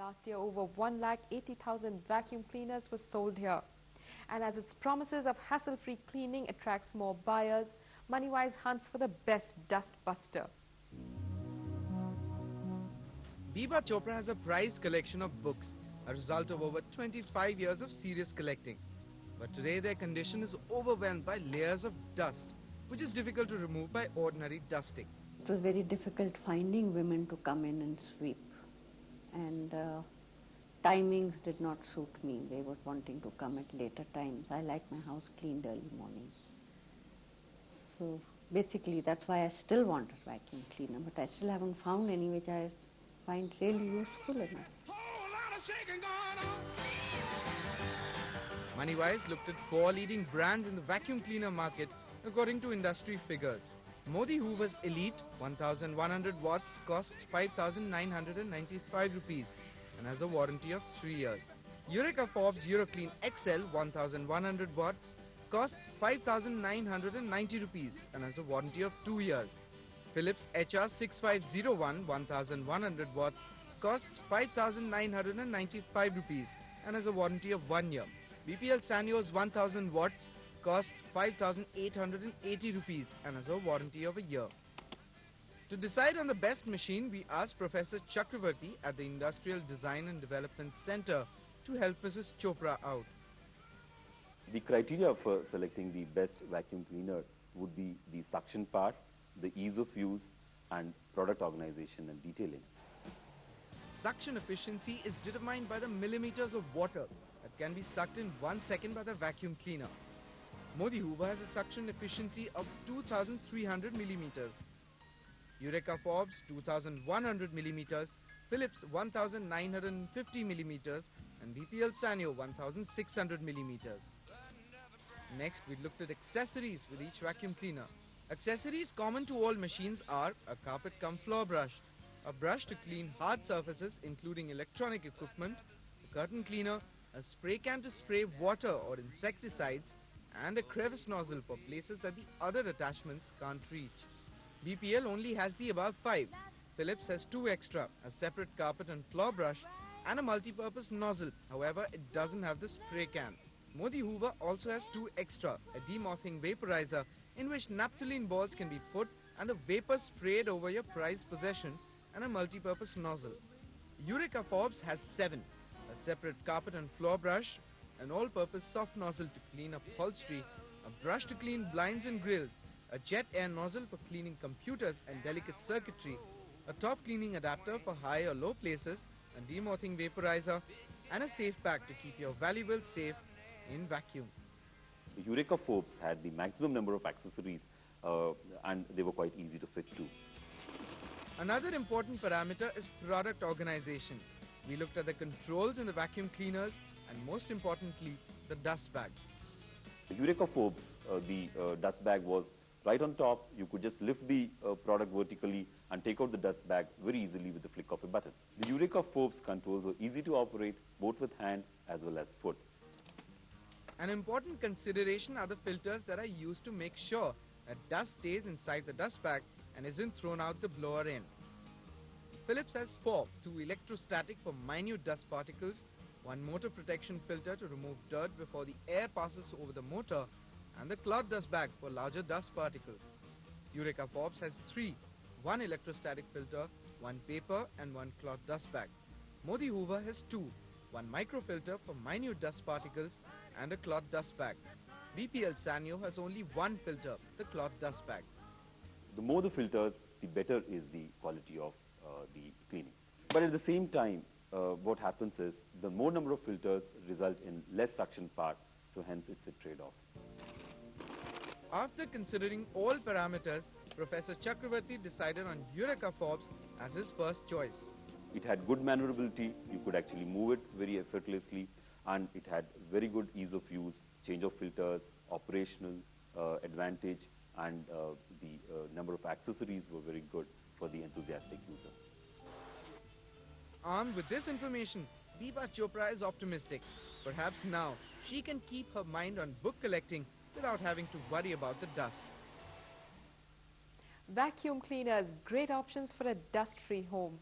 Last year, over 1,80,000 vacuum cleaners were sold here. And as its promises of hassle-free cleaning attracts more buyers, Moneywise hunts for the best dust buster. Biba Chopra has a prized collection of books, a result of over 25 years of serious collecting. But today their condition is overwhelmed by layers of dust, which is difficult to remove by ordinary dusting. It was very difficult finding women to come in and sweep, and timings did not suit me. They were wanting to come at later times. I like my house cleaned early morning. So basically that's why I still want a vacuum cleaner, but I still haven't found any which I find really useful enough. Moneywise looked at 4 leading brands in the vacuum cleaner market according to industry figures. Modi Hoover's Elite 1100 watts costs 5,995 rupees and has a warranty of 3 years. Eureka Forbes Euroclean XL 1100 watts costs 5,990 rupees and has a warranty of 2 years. Philips HR 6501 1100 watts costs 5,995 rupees and has a warranty of 1 year. BPL Sanyo's 1000 watts costs 5,880 rupees and has a warranty of a year. To decide on the best machine, we asked Professor Chakravarti at the Industrial Design and Development Center to help Mrs. Chopra out. The criteria for selecting the best vacuum cleaner would be the suction power, the ease of use, and product organization and detailing. Suction efficiency is determined by the millimeters of water that can be sucked in 1 second by the vacuum cleaner. Modi Hoover has a suction efficiency of 2,300 millimeters. Eureka Forbes 2,100 millimeters, Philips 1,950 millimeters, and BPL Sanyo 1,600 millimeters. Next, we looked at accessories with each vacuum cleaner. Accessories common to all machines are a carpet cum floor brush, a brush to clean hard surfaces including electronic equipment, a curtain cleaner, a spray can to spray water or insecticides, and a crevice nozzle for places that the other attachments can't reach. BPL only has the above 5. Philips has 2 extra, a separate carpet and floor brush and a multi-purpose nozzle. However, it doesn't have the spray can. Modi Hoover also has 2 extra, a demothing vaporizer in which naphthalene balls can be put and the vapor sprayed over your prized possession, and a multi-purpose nozzle. Eureka Forbes has 7, a separate carpet and floor brush, an all-purpose soft nozzle to clean upholstery, a brush to clean blinds and grills, a jet air nozzle for cleaning computers and delicate circuitry, a top cleaning adapter for high or low places, a demothing vaporizer, and a safe pack to keep your valuables safe in vacuum. The Eureka Forbes had the maximum number of accessories and they were quite easy to fit too. Another important parameter is product organization. We looked at the controls in the vacuum cleaners and most importantly, the dust bag. The Eureka Forbes, the dust bag was right on top. You could just lift the product vertically and take out the dust bag very easily with the flick of a button. The Eureka Forbes controls were easy to operate both with hand as well as foot. An important consideration are the filters that are used to make sure that dust stays inside the dust bag and isn't thrown out the blower end. Philips has 4, 2 electrostatic for minute dust particles, 1 motor protection filter to remove dirt before the air passes over the motor, and the cloth dust bag for larger dust particles. Eureka Forbes has 3, 1 electrostatic filter, 1 paper and 1 cloth dust bag. Modi Hoover has 2, 1 microfilter for minute dust particles and a cloth dust bag. BPL Sanyo has only 1 filter, the cloth dust bag. The more the filters, the better is the quality of the cleaning. But at the same time, what happens is the more number of filters result in less suction power, so hence it's a trade-off. After considering all parameters, Professor Chakravarti decided on Eureka Forbes as his first choice. It had good maneuverability, you could actually move it very effortlessly, and it had very good ease of use, change of filters, operational advantage, and the number of accessories were very good for the enthusiastic user. Armed with this information, Biba Chopra is optimistic. Perhaps now she can keep her mind on book collecting without having to worry about the dust. Vacuum cleaners, great options for a dust-free home.